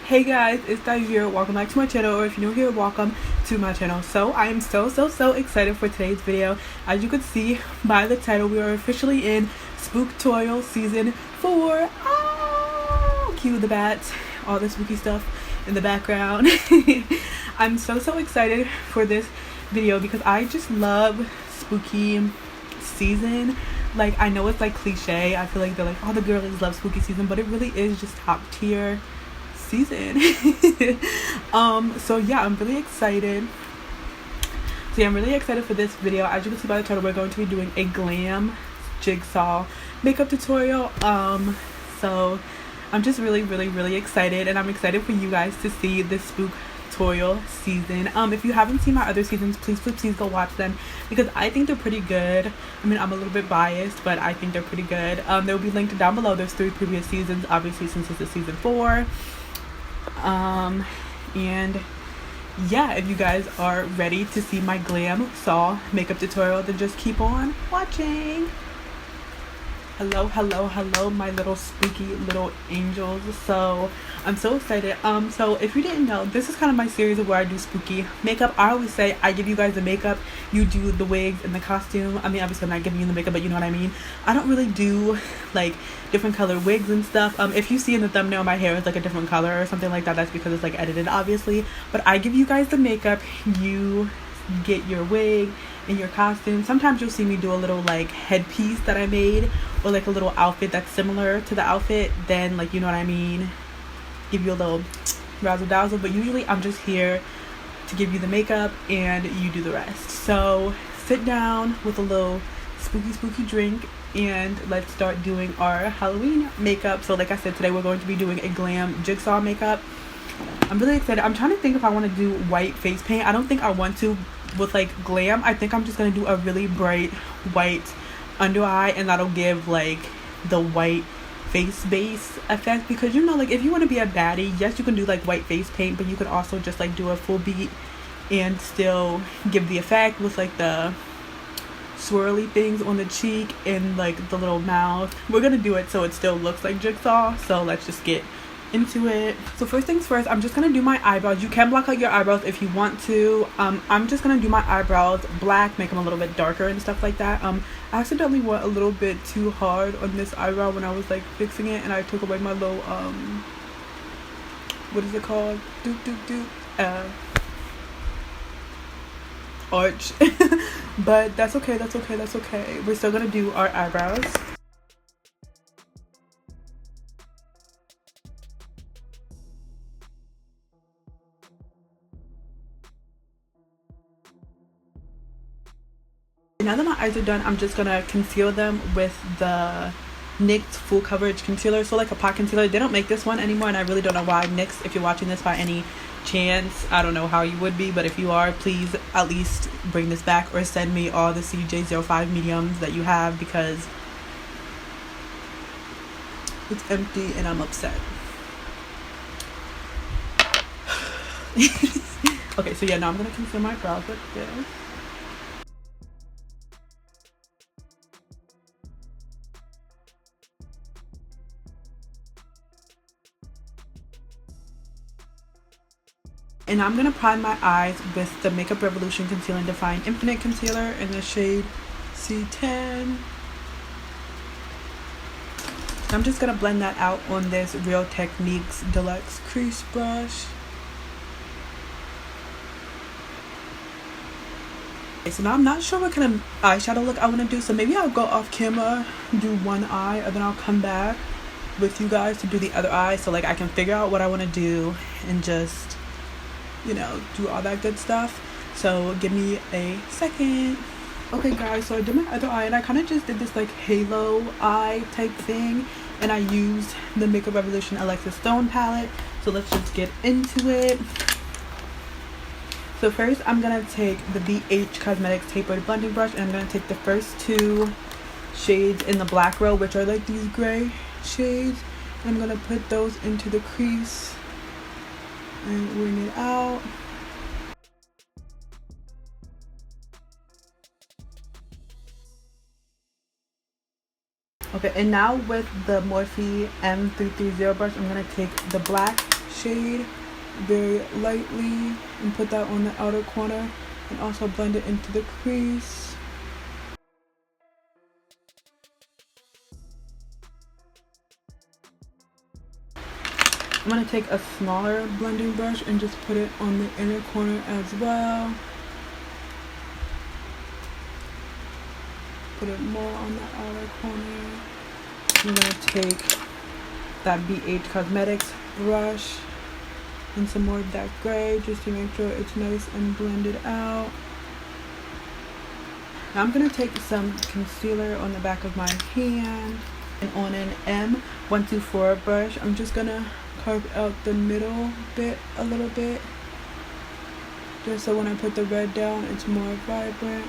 Hey guys, it's Dive here. Welcome back to my channel, or if you're new here, welcome to my channel. So I am so excited for today's video. As you can see by the title, we are officially in Spooktorial season 4. Oh, cue the bats, all the spooky stuff in the background. I'm so excited for this video because I just love spooky season. Like, I know it's like cliche. I feel like they're like, oh, the girlies love spooky season, but it really is just top tier season. So yeah, I'm really excited. I'm really excited for this video. As you can see by the title, we're going to be doing a Glam Jigsaw makeup tutorial. So I'm just really excited, and I'm excited for you guys to see this Spooktorial season. If you haven't seen my other seasons, please go watch them because I think they're pretty good. I mean, I'm a little bit biased, but I think they're pretty good. They'll be linked down below. There's 3 previous seasons, obviously, since this is season 4. And yeah, if you guys are ready to see my Glam Saw makeup tutorial, then just keep on watching. Hello my little spooky little angels. So I'm so excited. So if you didn't know, this is kind of my series of where I do spooky makeup. I always say I give you guys the makeup, you do the wigs and the costume. I mean, obviously I'm not giving you the makeup, but you know what I mean. I don't really do like different color wigs and stuff. If you see in the thumbnail my hair is like a different color or something like that, that's because it's like edited, obviously. But I give you guys the makeup, you get your wig and your costume. Sometimes you'll see me do a little like headpiece that I made, or like a little outfit that's similar to the outfit, then like, you know what I mean, give you a little razzle dazzle. But usually I'm just here to give you the makeup and you do the rest. So sit down with a little spooky drink and let's start doing our Halloween makeup. So like I said, today we're going to be doing a Glam Jigsaw makeup. I'm really excited. I'm trying to think if I want to do white face paint. I don't think I want to with like Glam. I think I'm just going to do a really bright white under eye, and that'll give like the white face base effect. Because, you know, like if you want to be a baddie, yes, you can do like white face paint, but you could also just like do a full beat and still give the effect with like the swirly things on the cheek and like the little mouth. We're gonna do it so it still looks like Jigsaw, so let's just get into it. So first things first, I'm just gonna do my eyebrows. You can block out your eyebrows if you want to. I'm just gonna do my eyebrows black, make them a little bit darker and stuff like that. I accidentally went a little bit too hard on this eyebrow when I was like fixing it, and I took away my little what is it called, arch. But that's okay. We're still gonna do our eyebrows. Now that my eyes are done, I'm just gonna conceal them with the NYX full coverage concealer. So like a pot concealer. They don't make this one anymore, and I really don't know why. NYX, if you're watching this by any chance, I don't know how you would be, but if you are, please at least bring this back or send me all the CJ05 mediums that you have, because it's empty and I'm upset. Okay, so yeah, now I'm gonna conceal my brows like this. And I'm going to prime my eyes with the Makeup Revolution Conceal and Define Infinite Concealer in the shade C10. I'm just going to blend that out on this Real Techniques Deluxe Crease Brush. Okay, so now I'm not sure what kind of eyeshadow look I want to do, so maybe I'll go off camera, do one eye, and then I'll come back with you guys to do the other eye, so like I can figure out what I want to do and just, you know, do all that good stuff. So give me a second. Okay guys, so I did my other eye, and I kind of just did this like halo eye type thing, and I used the Makeup Revolution Alexis Stone palette. So let's just get into it. So first I'm gonna take the BH Cosmetics tapered blending brush, and I'm gonna take the first 2 shades in the black row, which are like these gray shades, and I'm gonna put those into the crease and wing it out. Okay, and now with the Morphe M330 brush, I'm going to take the black shade very lightly and put that on the outer corner, and also blend it into the crease. I'm going to take a smaller blending brush and just put it on the inner corner as well. Put it more on the outer corner. I'm going to take that BH Cosmetics brush and some more of that gray just to make sure it's nice and blended out. Now I'm going to take some concealer on the back of my hand, and on an M124 brush, I'm just going to carve out the middle bit a little bit, just so when I put the red down it's more vibrant.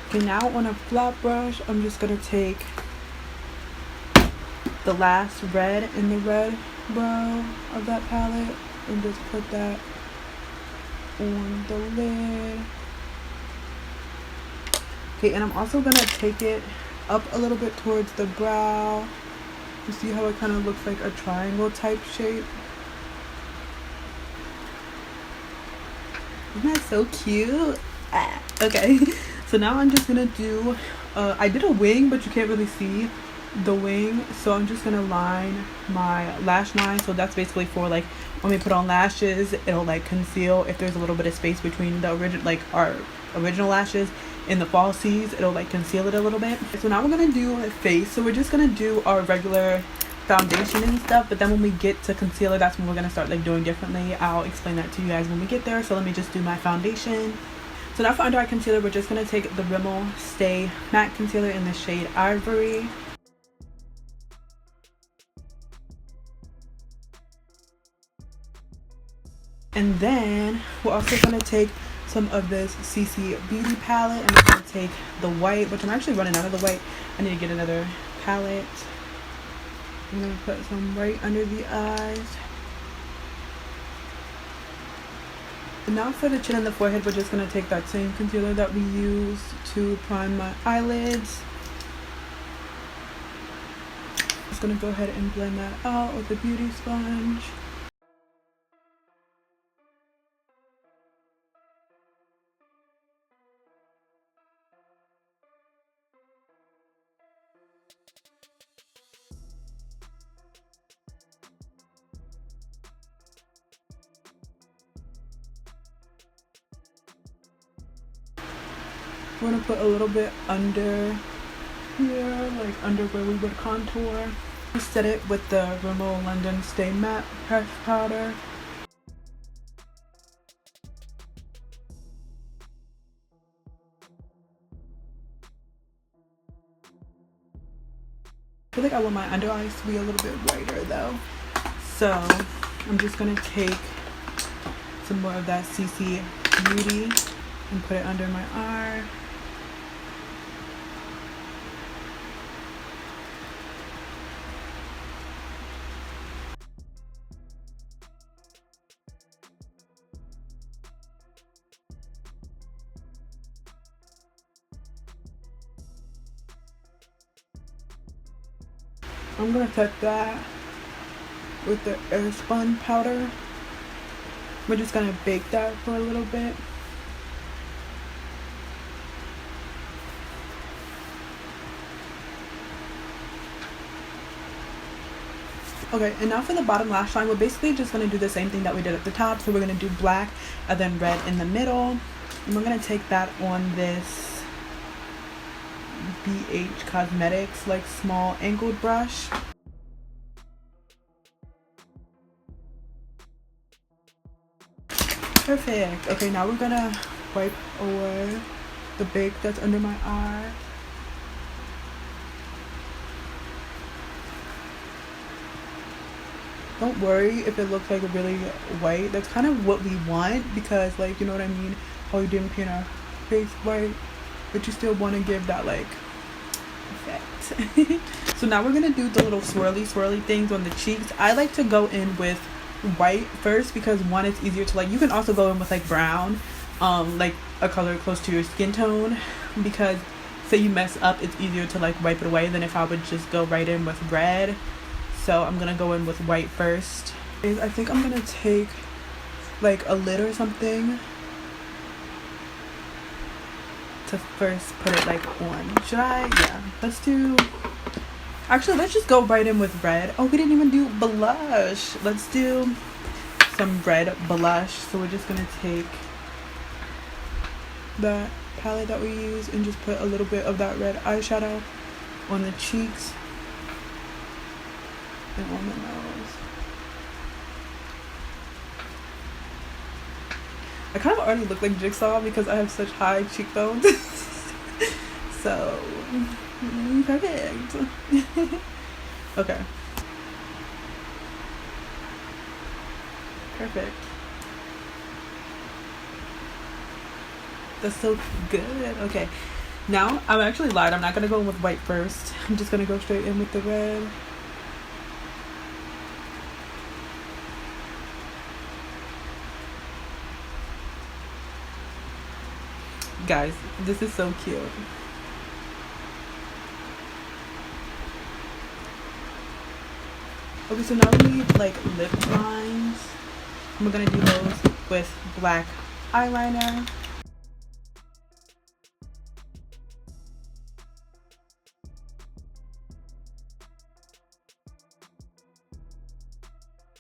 Okay, now on a flat brush, I'm just going to take the last red in the red brow of that palette and just put that on the lid. Okay, and I'm also going to take it up a little bit towards the brow. You see how it kind of looks like a triangle type shape? Isn't that so cute? Ah, okay, so now I'm just gonna do, I did a wing, but you can't really see the wing, so I'm just gonna line my lash line. So that's basically for like when we put on lashes, it'll like conceal if there's a little bit of space between the original, like our original lashes in the falsies, it'll like conceal it a little bit. So now we're gonna do a face. So we're just gonna do our regular foundation and stuff, but then when we get to concealer, that's when we're gonna start like doing differently. I'll explain that to you guys when we get there. So let me just do my foundation. So now for under eye concealer, we're just gonna take the Rimmel Stay Matte Concealer in the shade Ivory. And then we're also gonna take some of this CC Beauty palette, and I'm going to take the white, which I'm actually running out of the white. I need to get another palette. I'm going to put some right under the eyes. And now for the chin and the forehead, we're just going to take that same concealer that we used to prime my eyelids. Just going to go ahead and blend that out with a beauty sponge. We're going to put a little bit under here, like under where we would contour. Set it with the Rimmel London Stay Matte Press Powder. I feel like I want my under eyes to be a little bit whiter though. So I'm just going to take some more of that CC Beauty and put it under my eye. I'm going to set that with the air spun powder. We're just going to bake that for a little bit. Okay, and now for the bottom lash line, we're basically just going to do the same thing that we did at the top. So we're going to do black and then red in the middle. And we're going to take that on this BH Cosmetics like small angled brush. Perfect. Okay, now we're gonna wipe away the bake that's under my eye. Don't worry if it looks like really white. That's kind of what we want, because like, you know what I mean, how we didn't paint our face white, but you still want to give that like effect. So now we're gonna do the little swirly things on the cheeks. I like to go in with white first because one, it's easier to like, you can also go in with like brown, like a color close to your skin tone, because say you mess up, it's easier to like wipe it away than if I would just go right in with red. so I'm gonna go in with white first. I think I'm gonna take like a lid or something to first put it like on. Should I? Yeah, let's just go right in with red. Oh, we didn't even do blush. Let's do some red blush. So we're just gonna take that palette that we use and just put a little bit of that red eyeshadow on the cheeks and on the nose. I kind of already look like Jigsaw because I have such high cheekbones. So, perfect. Okay. Perfect. That's so good. Okay. Now, I'm actually lied. I'm not going to go in with white first. I'm just going to go straight in with the red. Guys, this is so cute. Okay, so now we need like lip lines. We're gonna do those with black eyeliner.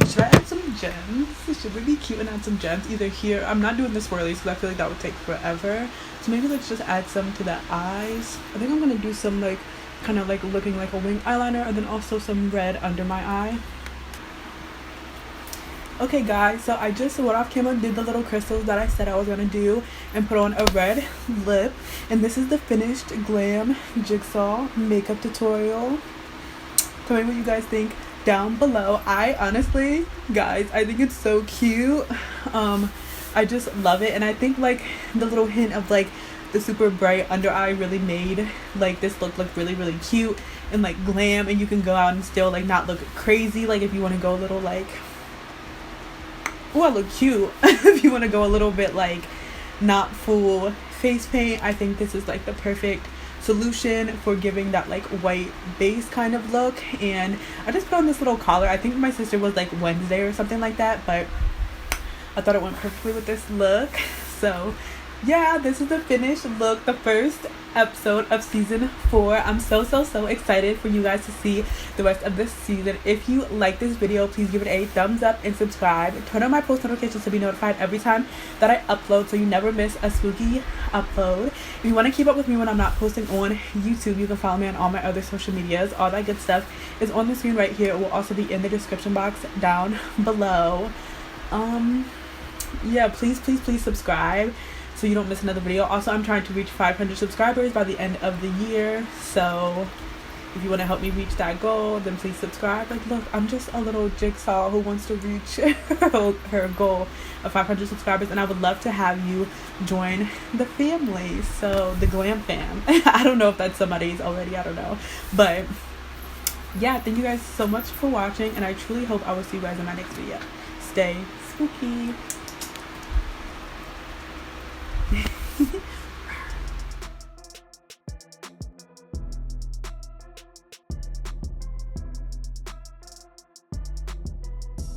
Should I add some gems? Should we be cute and add some gems either here? I'm not doing the swirlies because I feel like that would take forever. So maybe let's just add some to the eyes. I think I'm gonna do some like kind of like looking like a wing eyeliner and then also some red under my eye. Okay guys, so I just went off camera, did the little crystals that I said I was gonna do and put on a red lip, and this is the finished Glam Jigsaw makeup tutorial. Tell me what you guys think down below. I honestly, guys, I think it's so cute. I just love it, and I think like the little hint of like the super bright under eye really made like this look really cute and like glam, and you can go out and still like not look crazy. Like if you want to go a little like, oh, I look cute. If you want to go a little bit like not full face paint, I think this is like the perfect solution for giving that like white base kind of look. And I just put on this little collar. I think my sister was like Wednesday or something like that, but I thought it went perfectly with this look. So yeah, this is the finished look, the first episode of season 4. I'm so excited for you guys to see the rest of this season. If you like this video, please give it a thumbs up and subscribe. Turn on my post notifications to be notified every time that I upload so you never miss a spooky upload. If you want to keep up with me when I'm not posting on YouTube, you can follow me on all my other social medias. All that good stuff is on the screen right here. It will also be in the description box down below. Yeah, please subscribe so you don't miss another video. Also, I'm trying to reach 500 subscribers by the end of the year, so if you want to help me reach that goal, then please subscribe. Like, look, I'm just a little Jigsaw who wants to reach her goal of 500 subscribers, and I would love to have you join the family. So the Glam fam. I don't know if that's somebody's already, I don't know, but yeah, thank you guys so much for watching, and I truly hope I will see you guys in my next video. Stay spooky.